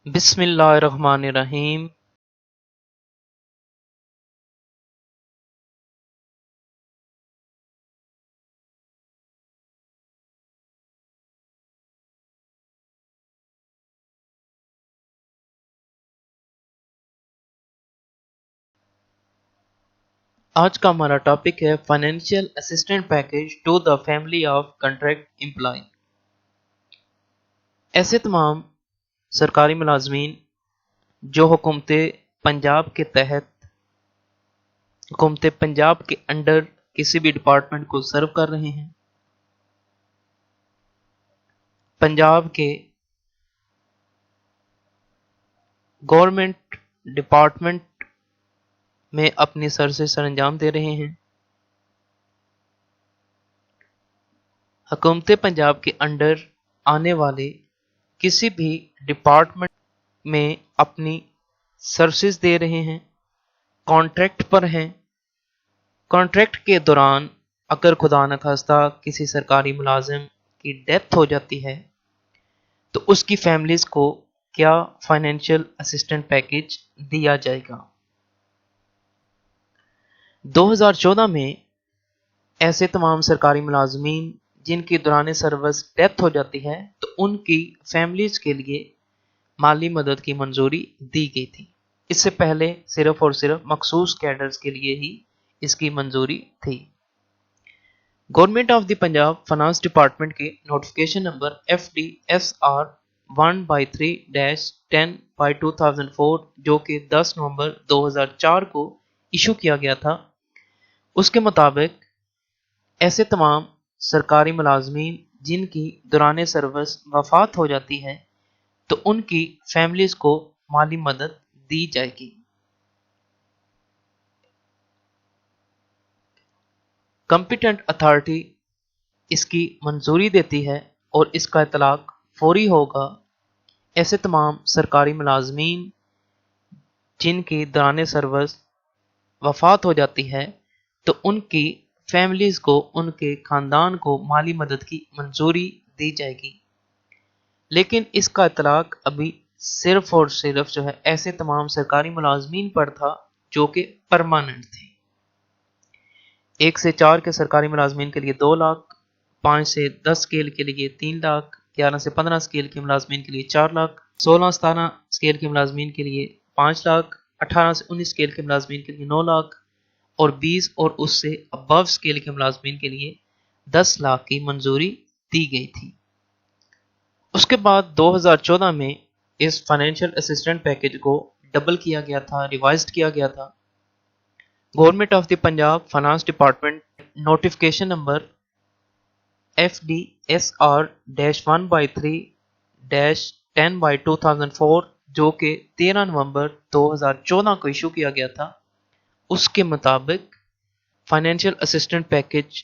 بسم اللہ الرحمن الرحیم۔ آج کا ہمارا ٹاپک ہے financial assistant package to the family of contract employee. ایسے تمام سرکاری ملازمین جو حکومت پنجاب کے تحت حکومت پنجاب کے انڈر کسی بھی ڈپارٹمنٹ کو سرو کر رہے ہیں، پنجاب کے گورنمنٹ ڈپارٹمنٹ میں اپنی سروسز سر انجام دے رہے ہیں، حکومت پنجاب کے انڈر آنے والے کسی بھی ڈپارٹمنٹ میں اپنی سروسز دے رہے ہیں، کانٹریکٹ پر ہیں۔ کانٹریکٹ کے دوران اگر خدا نخواستہ کسی سرکاری ملازم کی ڈیتھ ہو جاتی ہے تو اس کی فیملیز کو کیا فائنینشیل اسسٹنٹ پیکج دیا جائے گا۔ 2014 میں ایسے تمام سرکاری ملازمین جن کی دوران سروس ڈیتھ ہو جاتی ہے تو ان کی فیملیز کے لیے مالی مدد کی منظوری دی گئی تھی۔ اس سے پہلے صرف اور صرف مخصوص کیڈرز کے لیے ہی اس کی منظوری تھی۔ Government of the Punjab finance department کے نوٹیفکیشن نمبر FD/SR 1/3-10/2004 جو کہ 10 نومبر 2004 کو ایشو کیا گیا تھا، اس کے مطابق ایسے تمام سرکاری ملازمین جن کی دوران سروس وفات ہو جاتی ہے تو ان کی فیملیز کو مالی مدد دی جائے گی۔ کمپیٹنٹ اتھارٹی اس کی منظوری دیتی ہے اور اس کا اطلاق فوری ہوگا ایسے تمام سرکاری ملازمین جن کی دوران سروس وفات ہو جاتی ہے تو ان کی فیملیز کو، ان کے خاندان کو مالی مدد کی منظوری دی جائے گی، لیکن اس کا اطلاق ابھی صرف اور صرف ایسے تمام سرکاری ملازمین پر تھا جو کہ پرماننٹ تھے۔ 1 سے 4 کے سرکاری ملازمین کے لیے 2 لاکھ، 5 سے 10 اسکیل کے لیے 3 لاکھ، 11 سے 15 اسکیل کے ملازمین کے لیے 4 لاکھ، 16-17 اسکیل کے ملازمین کے لیے 5 لاکھ، 18 سے 19 اسکیل کے ملازمین کے لیے 9 لاکھ اور 20 اور اس سے ابو اسکیل کے ملازمین کے لیے 10 لاکھ کی منظوری دی گئی تھی۔ اس کے بعد 2014 میں اس فائنینشیل اسسٹنٹ پیکج کو ڈبل کیا گیا تھا، ریوائزڈ کیا گیا تھا۔ Government of the Punjab finance department notification number FD/SR 1/3-10/2004 جو کہ 13 نومبر 2014 کو ایشو کیا گیا تھا، اس کے مطابق فائنینشیل اسسٹنٹ پیکج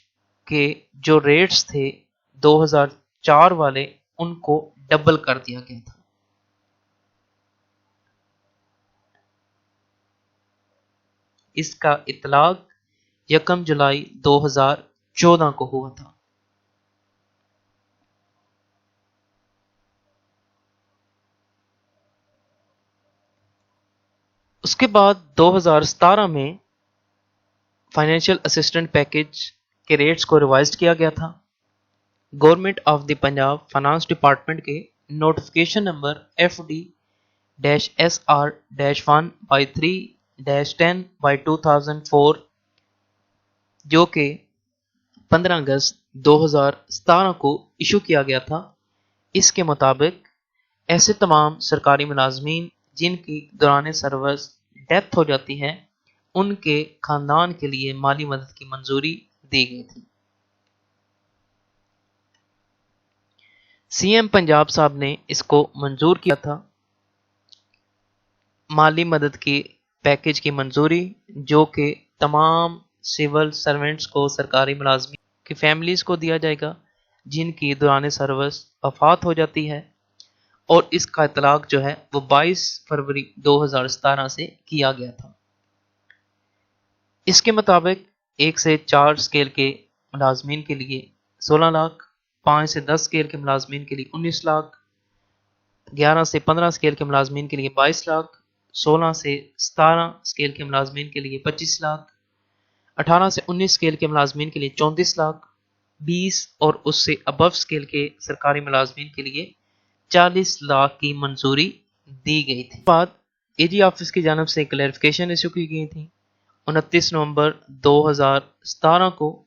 کے جو ریٹس تھے 2004 والے ان کو ڈبل کر دیا گیا تھا۔ اس کا اطلاق 1 جولائی 2014 کو ہوا تھا۔ اس کے بعد 2017 میں فائنینشیل اسسٹنٹ پیکج کے ریٹس کو ریوائزڈ کیا گیا تھا۔ Government of the Punjab finance department کے نوٹیفکیشن نمبر FD/SR 1/3-10/2004 جو کہ 15 اگست 2017 کو ایشو کیا گیا تھا، اس کے مطابق ایسے تمام سرکاری ملازمین جن کی دوران سروس ڈیتھ ہو جاتی ہے ان کے خاندان کے لیے مالی مدد کی منظوری دی گئی تھی۔ CM پنجاب صاحب نے اس کو منظور کیا تھا، مالی مدد کی پیکج کی منظوری جو کہ تمام سول سرونٹس کو، سرکاری ملازمین کی فیملیز کو دیا جائے گا جن کی دوران سروس وفات ہو جاتی ہے، اور اس کا اطلاق وہ 22 فروری 2017 سے کیا گیا تھا۔ اس کے مطابق 1 سے 4 اسکیل کے ملازمین کے لیے 16 لاکھ، 5 سے 10 اسکیل کے ملازمین کے لیے 19 لاکھ، 11 से 15 स्केल के मुलाजमीन के लिए 22 लाख, 16 से 17 स्केल के मुलाजमीन के लिए 25 लाख, 18 से 19 स्केल के मुलाजमीन के लिए 34 लाख, 20 और उससे अबव स्केल के सरकारी मुलाजमीन के लिए 40 लाख की मंजूरी दी गई थी। बाद एजी ऑफिस की जानब से क्लैरिफिकेशन इशू की गई थी 29 नवंबर 2017 को।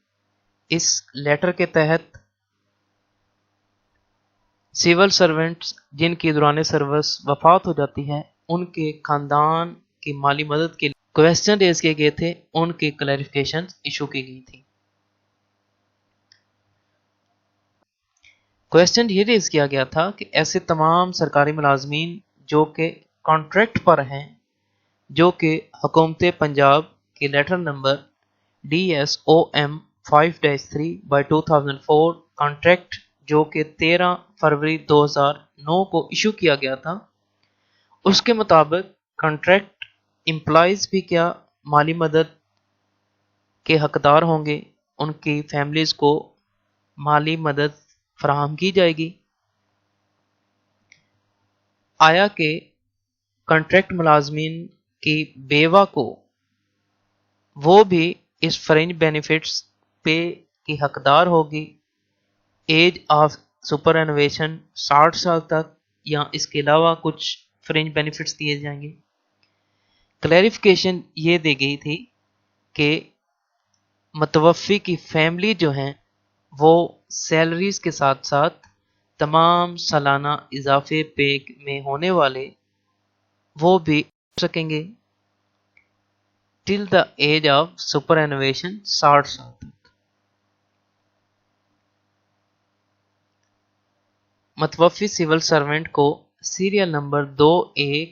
इस लेटर के तहत सिविल सर्वेंट्स जिनकी दौरान सर्विस वफात हो जाती है उनके खानदान की माली मदद के लिए क्वेश्चन रेज किए गए थे, उनके क्लैरिफिकेशन इशू की गई थी। क्वेश्चन ये रेज किया गया था कि ऐसे तमाम सरकारी मुलाजमीन जो कि कॉन्ट्रैक्ट पर हैं, जो कि हुकूमत पंजाब के लेटर नंबर DSOM 5-3/2004 कॉन्ट्रैक्ट जो कि 13 फरवरी 2009 को इशू किया गया था, उसके मुताबिक कॉन्ट्रैक्ट एम्प्लॉइज भी क्या माली मदद के हकदार होंगे, उनकी फैमिलीज को माली मदद फराहम की जाएगी। आया कि कॉन्ट्रैक्ट मुलाजमीन की बेवा को वो भी इस फ्रिंज बेनिफिट्स पे की हकदार होगी एज ऑफ सुपर एनुवेशन 60 साल तक, या इसके अलावा कुछ फ्रिंज बेनिफिट्स दिए जाएंगे। क्लैरिफिकेशन ये दी गई थी कि मतवफ़ी की फैमिली जो हैं वो सैलरीज के साथ साथ तमाम सालाना इजाफे पे में होने वाले वो भी सकेंगे till the age of superannuation 60 साल तक। मतवफ़ी सिविल सर्वेंट को serial number 2A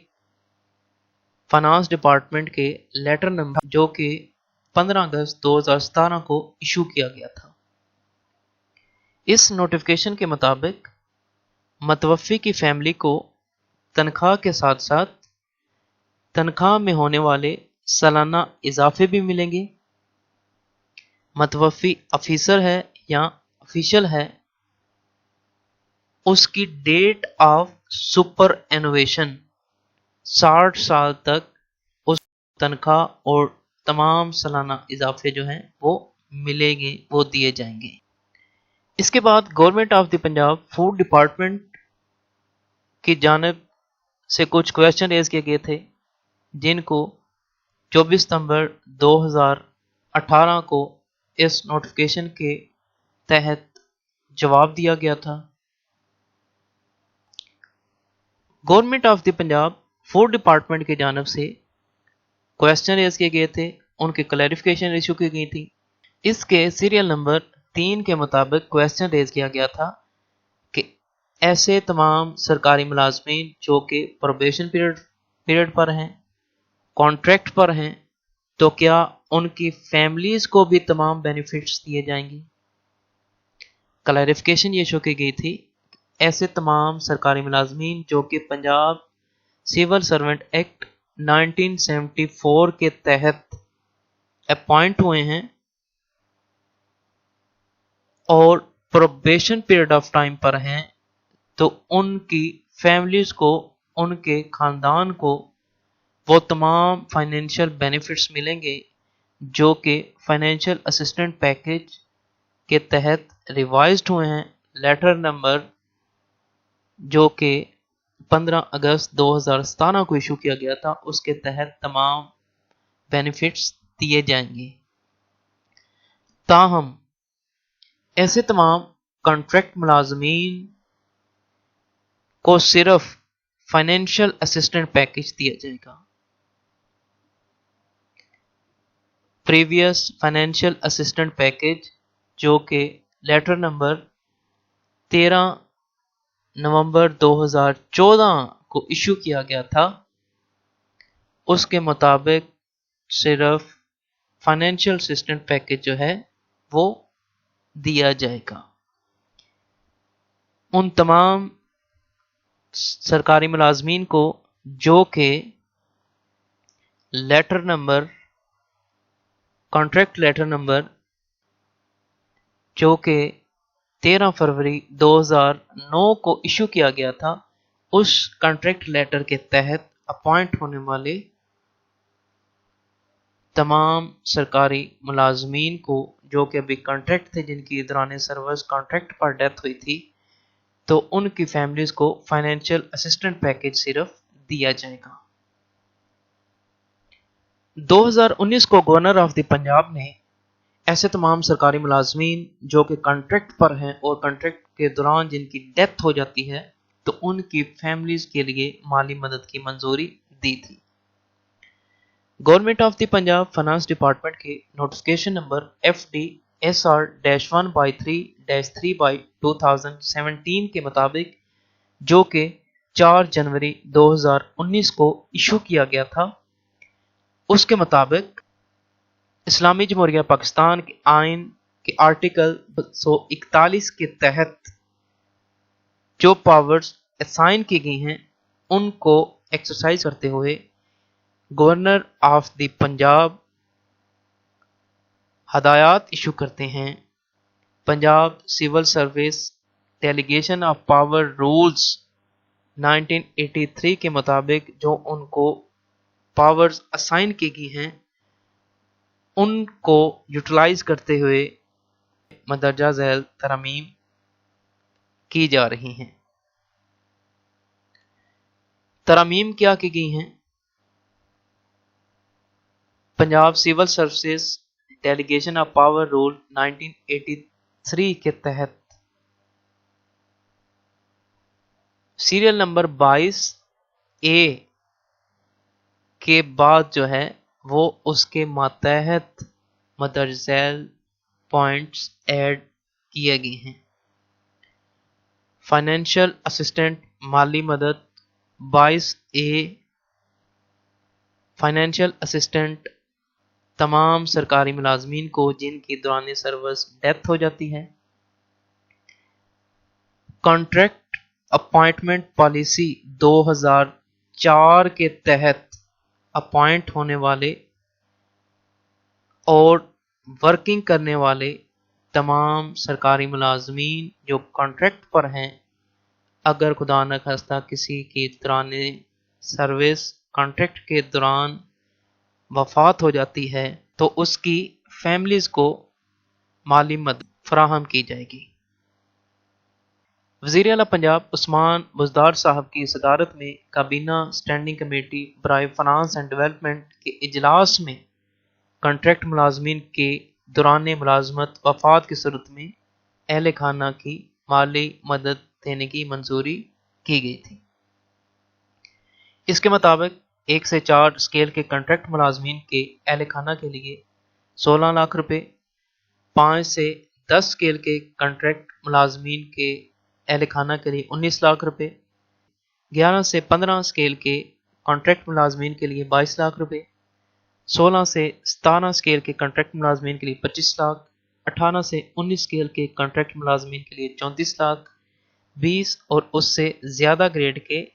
finance department के लेटर नंबर जो कि 15 अगस्त 2017 को इशू किया गया था। इस नोटिफिकेशन के मुताबिक मतवफ़ी की फैमिली को तनख्वाह के साथ साथ तनख्वाह में होने वाले सालाना इजाफे भी मिलेंगे। मतवफ़ी ऑफिसर है या ऑफिशियल है, उसकी डेट ऑफ सुपर एनुवेशन 60 साल तक उस तनख्वाह और तमाम सालाना इजाफे जो हैं वो मिलेंगे, वो दिए जाएंगे। इसके बाद government of the Punjab food department की जानिब से कुछ क्वेश्चन रेज किए गए थे, जिनको 24 सितंबर 2018 को इस नोटिफिकेशन के तहत जवाब दिया गया था। Government of the Punjab food department की जानिब से क्वेश्चन रेज किए गए थे, उनकी क्लैरिफिकेशन इशू की गई थी। इसके सीरियल नंबर 3 के मुताबिक क्वेश्चन रेज किया गया था कि ऐसे तमाम सरकारी मुलाजमीन जो कि प्रोबेशन पीरियड पर हैं, कॉन्ट्रैक्ट पर हैं, तो क्या उनकी फैमिलीज को भी तमाम बेनिफिट्स दिए जाएंगे। क्लैरिफिकेशन ये शो की गई थी ऐसे तमाम सरकारी मुलाजमीन जो कि पंजाब सिविल सर्वेंट एक्ट 1974 के तहत अपॉइंट हुए हैं और प्रोबेशन पीरियड ऑफ टाइम पर हैं, तो उनकी फैमिलीज को, उनके खानदान को वो तमाम फाइनेंशियल बेनिफिट्स मिलेंगे जो कि फाइनेंशियल असिस्टेंट पैकेज के तहत रिवाइज्ड हुए हैं। लेटर नंबर जो कि 15 अगस्त 2017 को इशू किया गया था, उसके तहत तमाम बेनिफिट्स दिए जाएंगे। ताहम ऐसे तमाम कॉन्ट्रैक्ट मुलाजमीन को सिर्फ फाइनेंशियल असिस्टेंट पैकेज दिया जाएगा। प्रीवियस फाइनेंशियल असिस्टेंट पैकेज जो कि लेटर नंबर 13 नवंबर 2014 को इशू किया गया था, उसके मुताबिक सिर्फ फाइनेंशियल असिस्टेंट पैकेज जो है वो दिया जाएगा। उन तमाम सरकारी मुलाजमीन को जो कि letter number, contract letter number जो कि 13 फरवरी 2009 को इशू किया गया था, उस कॉन्ट्रैक्ट लेटर के तहत अपॉइंट होने वाले तमाम सरकारी मुलाजमीन को जो कि अभी कॉन्ट्रैक्ट थे, जिनकी दौरान सर्विस कॉन्ट्रैक्ट पर डेथ हुई थी, तो उनकी फैमिलीज को फाइनेंशियल असिस्टेंट पैकेज सिर्फ दिया जाएगा। 2019 को गवर्नर ऑफ द पंजाब ने ऐसे तमाम सरकारी मुलाजमीन जो कि कॉन्ट्रैक्ट पर हैं और कॉन्ट्रैक्ट के दौरान जिनकी डेथ हो जाती है, तो उनकी फैमिलीज के लिए माली मदद की मंजूरी दी थी। Government of the Punjab finance department के नोटिफिकेशन नंबर FD/1/3-3/2017 के मुताबिक, जो कि 4 जनवरी 2019 को इशू किया गया था, उसके मुताबिक इस्लामी जमहूरिया पाकिस्तान के आइन के आर्टिकल 141 के तहत जो पावर्स असाइन की गई हैं, उनको एक्सरसाइज करते हुए गवर्नर ऑफ द पंजाब हदायत इशू करते हैं। Punjab civil service delegation of power rules 1983 के मुताबिक जो उनको पावर्स असाइन की गई हैं, उनको यूटिलाइज करते हुए मंदरजा झैल तरमीम की जा रही हैं। तरमीम क्या की गई हैं? Punjab civil services delegation of power rule 1983 के तहत सीरियल नंबर 22A के बाद जो है वो उसके मातहत मदरजैल पॉइंट्स ऐड किए गए हैं। फाइनेंशियल असिस्टेंट माली मदद 22A फाइनेंशियल असिस्टेंट तमाम सरकारी मुलाजमीन को जिनकी दौरान सर्विस डेथ हो जाती है। कॉन्ट्रैक्ट अपॉइंटमेंट पॉलिसी 2004 के तहत अपॉइंट होने वाले और वर्किंग करने वाले तमाम सरकारी मुलाजमीन जो कॉन्ट्रैक्ट पर हैं, अगर खुदा न खास्ता किसी की दौरान सर्विस कॉन्ट्रैक्ट के दौरान वफात हो जाती है, तो उसकी फैमिलीज को माली मदद फराहम की जाएगी। वज़ीर आला पंजाब उस्मान बुज़दार साहब की सदारत में काबीना स्टैंडिंग कमेटी बराए फाइनेंस एंड डेवलपमेंट के इजलास में कॉन्ट्रैक्ट मुलाजमीन के दौरान मुलाजमत वफात की सूरत में अहल खाना की माली मदद देने की मंजूरी की गई थी। इसके मुताबिक 1 से 4 स्केल के कॉन्ट्रैक्ट मुलाजमीन के अहल खाना के लिए 16 लाख रुपए, 5 से 10 स्केल के कॉन्ट्रैक्ट मुलाजमीन के अहल खाना के लिए 19 लाख रुपए, 11 से 15 स्केल के कॉन्ट्रैक्ट मुलाजमीन के लिए 22 लाख रुपए, 16 से 17 स्केल के कॉन्ट्रैक्ट मुलाजमीन के लिए 25 लाख, 18 से 19 स्केल के कॉन्ट्रैक्ट मुलाजमीन के लिए 34 लाख, 20 और उससे ज़्यादा ग्रेड के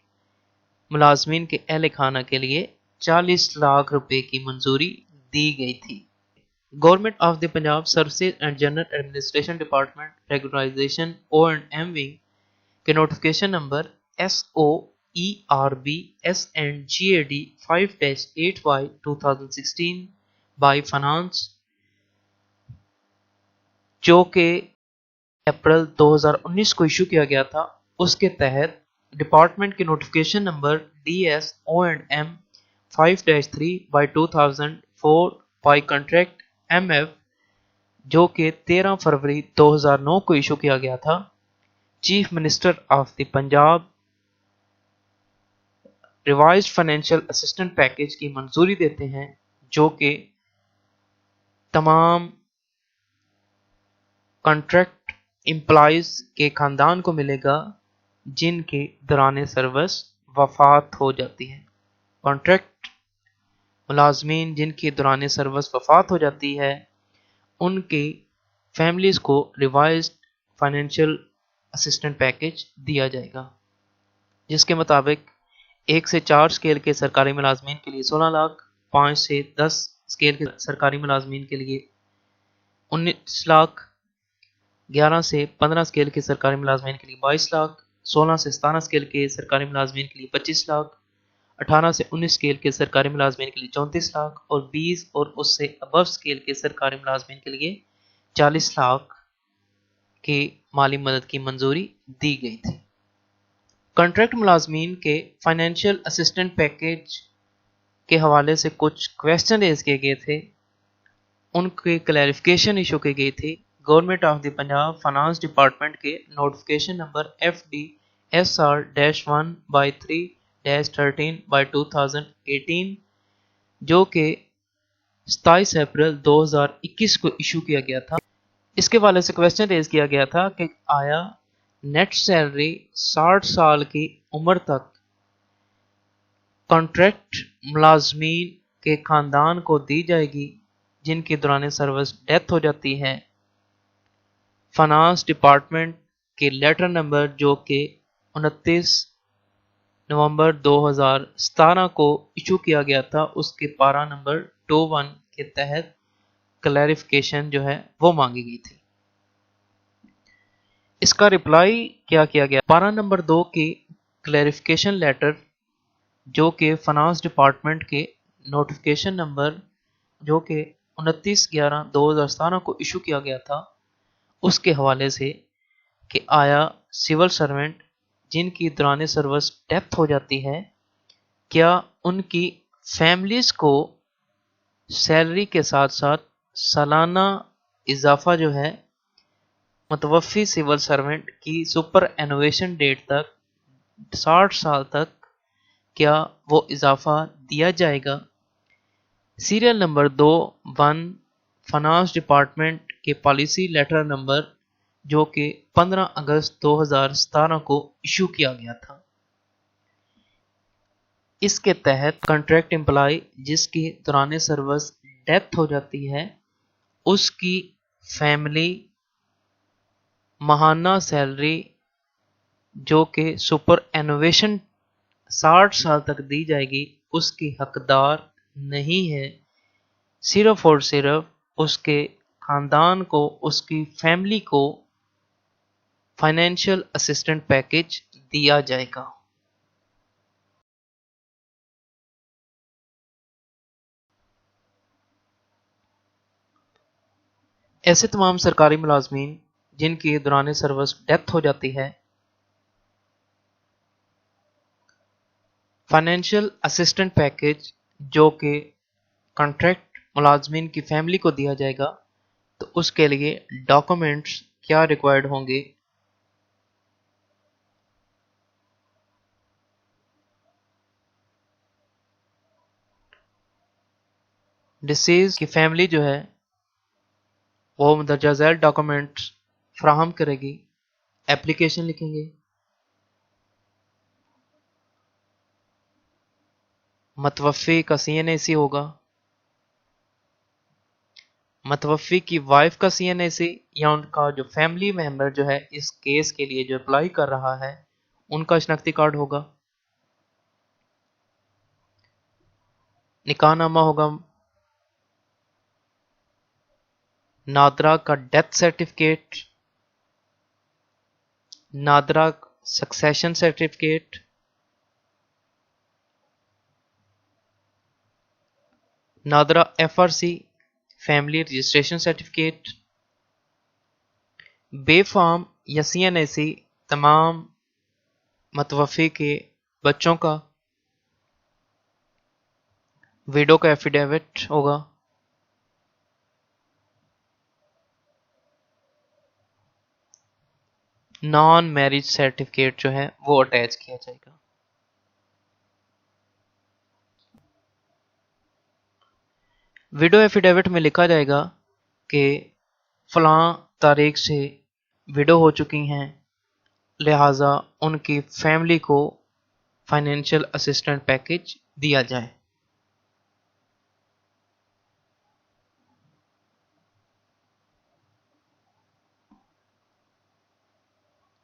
मुलाजमीन के अहल खाना के लिए 40 लाख रुपए की मंजूरी दी गई थी। Government of the Punjab services and general administration department regularisation O&M wing के notification number SOERB SNGAD 5-8/2016 by finance, जो कि अप्रैल 2019 को इशू किया गया था, उसके तहत डिपार्टमेंट के notification number DS-O&M 5-3/2004 by contract MF, जो कि 13 फरवरी 2009 को इशू किया गया था, chief minister of the Punjab revised financial assistant package की मंजूरी देते हैं, जो कि तमाम कॉन्ट्रैक्ट एम्प्लॉइज के खानदान को मिलेगा जिनके दौरान सर्विस वफात हो जाती है। कॉन्ट्रैक्ट मुलाजमीन जिनकी दौरान सर्विस वफात हो जाती है, उनकी फैमिलीज को रिवाइज्ड फाइनेंशियल असिस्टेंट पैकेज दिया जाएगा, जिसके मुताबिक 1 से 4 स्केल के सरकारी मुलाजमीन के लिए 16 लाख, 5 से 10 स्केल के सरकारी मुलाजमीन के लिए 19 लाख, 11 से 15 स्केल के सरकारी मुलाजमीन के लिए 22 लाख, 16 سے 17 स्केल के सरकारी मुलाजमीन के लिए 25 लाख, 18 से 19 स्केल के सरकारी मुलाजमीन के लिए 34 लाख और 20 और उससे अबव स्केल के सरकारी मुलाजमीन के लिए 40 लाख की माली मदद की मंजूरी दी गई थी। कॉन्ट्रैक्ट मुलाजमीन के फाइनेंशियल असिस्टेंट पैकेज के हवाले से कुछ क्वेश्चन रेज किए गए थे, उनके क्लैरिफिकेशन इशू की गई थी। Government of the Punjab finance department के नोटिफिकेशन नंबर FDSR-1/3-13/2018 जो कि 27 अप्रैल 2021 को इशू किया गया था, इसके वाले से क्वेश्चन रेज किया गया था कि आया नेट सैलरी 60 साल की उम्र तक कॉन्ट्रैक्ट मुलाजमीन के खानदान को दी जाएगी जिनकी दौरान सर्विस डेथ हो जाती है। फाइनेंस डिपार्टमेंट के लेटर नंबर जो कि 29 नवंबर 2017 को इशू किया गया था, उसके पारा नंबर 21 के तहत क्लैरिफिकेशन जो है वो मांगी गई थी। इसका रिप्लाई क्या किया गया? पारा नंबर 2 की क्लैरिफिकेशन लेटर जो कि फाइनेंस डिपार्टमेंट के नोटिफिकेशन नंबर जो कि 29/11/2017 को इशू किया गया था, उसके हवाले से कि आया सिविल सर्वेंट जिनकी दौरान सर्विस डेथ हो जाती है, क्या उनकी फैमिलीज को सैलरी के साथ साथ सालाना इजाफा जो है मुतवफ़ी सिविल सर्वेंट की सुपर एनुएशन डेट तक 60 साल तक क्या वो इजाफा दिया जाएगा? सीरियल नंबर 2-1 फाइनेंस डिपार्टमेंट के पॉलिसी लेटर नंबर जो कि 15 अगस्त 2017 को इशू किया गया था। इसके तहत कॉन्ट्रैक्ट एम्प्लॉय जिसकी दौरान सर्विस डेथ हो जाती है, उसकी फैमिली माहाना सैलरी जो कि सुपर एनुएशन 60 साल तक दी जाएगी उसकी हकदार नहीं है। सिर्फ और सिर्फ उसके खानदान को, उसकी फैमिली को फाइनेंशियल असिस्टेंट पैकेज दिया जाएगा। ऐसे तमाम सरकारी मुलाजमीन जिनकी दौरान सर्विस डेथ हो जाती है, फाइनेंशियल असिस्टेंट पैकेज जो कि कॉन्ट्रैक्ट मुलाजमीन की फैमिली को दिया जाएगा, तो उसके लिए डॉक्यूमेंट्स क्या रिक्वायर्ड होंगे? डिसीज की फैमिली जो है वो मदरजा झैल डॉक्यूमेंट्स फ्राहम करेगी। एप्लीकेशन लिखेंगे, मतवफ़ी का CNAC होगा, मतवफ़ी की वाइफ का CNAC या उनका जो फैमिली मेंबर जो है इस केस के लिए जो अप्लाई कर रहा है उनका शनाख्ती कार्ड होगा, निकाहनामा होगा, नादरा का death certificate, NADRA succession certificate, NADRA FRC family registration certificate, बेफाम या CNAC तमाम मतवफ़ी के बच्चों का, विडो का एफिडेविट होगा, नॉन मैरिज सर्टिफिकेट जो है वो अटैच किया जाएगा। विडो एफिडेविट में लिखा जाएगा कि फलां तारीख से विडो हो चुकी हैं, लिहाजा उनकी फैमिली को फाइनेंशियल असिस्टेंट पैकेज दिया जाए।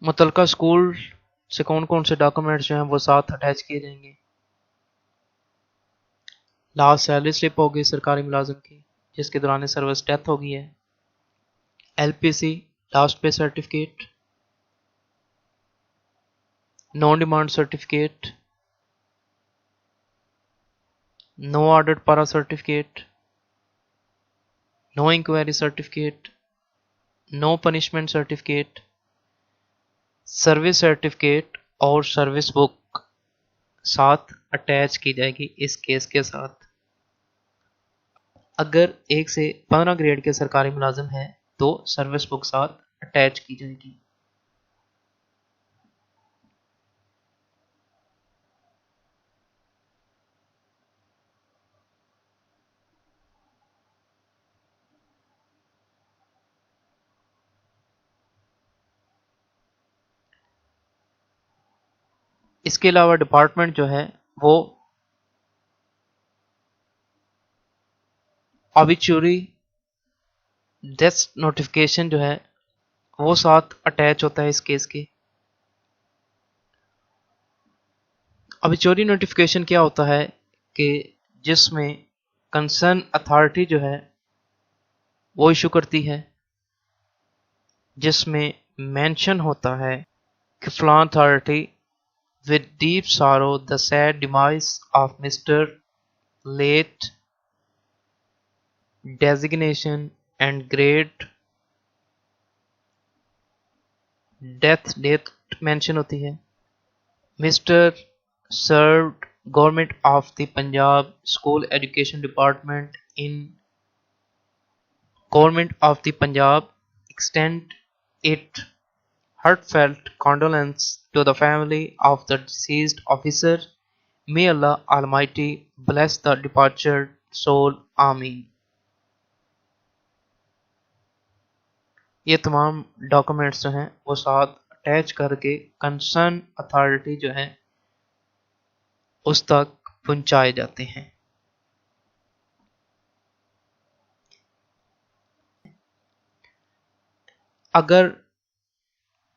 मुतलका स्कूल से कौन कौन से डॉक्यूमेंट्स जो हैं वो साथ अटैच किए जाएंगे? लास्ट सैलरी स्लिप होगी सरकारी मुलाजिम की जिसके दौरान सर्विस डेथ हो गई है, LPC लास्ट पे certificate, non demand certificate, no ordered para certificate, no inquiry certificate, no punishment certificate, service certificate और सर्विस बुक साथ अटैच की जाएगी इस केस के साथ। अगर 1 से 15 ग्रेड के सरकारी मुलाजिम हैं तो सर्विस बुक साथ अटैच की जाएगी। इसके अलावा डिपार्टमेंट जो है वो ऑबिचुरी डेथ नोटिफिकेशन जो है वो साथ अटैच होता है इस केस के। ऑबिचुरी नोटिफिकेशन क्या होता है कि जिसमें कंसर्न अथॉरिटी जो है वो इशू करती है, जिसमें मेंशन होता है कि फलां authority with deep sorrow the sad demise of Mr. Late designation and great death date mention होती है। Mr. served government of the Punjab school education department in government of the Punjab extend it heartfelt condolence to the family of the deceased officer. May Allah Almighty bless the departed soul. Ameen. ये तमाम documents जो हैं वो साथ attach करके concern authority जो है उस तक पहुंचाए जाते हैं। अगर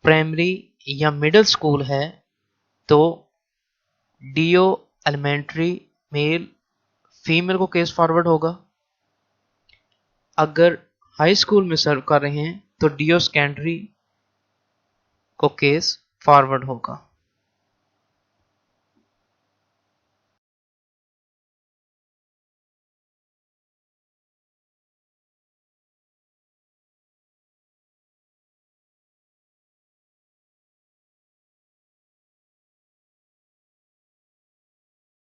प्राइमरी या मिडिल स्कूल है तो डीओ एलिमेंट्री मेल फीमेल को केस फॉरवर्ड होगा। अगर हाई स्कूल में सर्व कर रहे हैं तो डीओ सेकेंडरी को केस फॉरवर्ड होगा।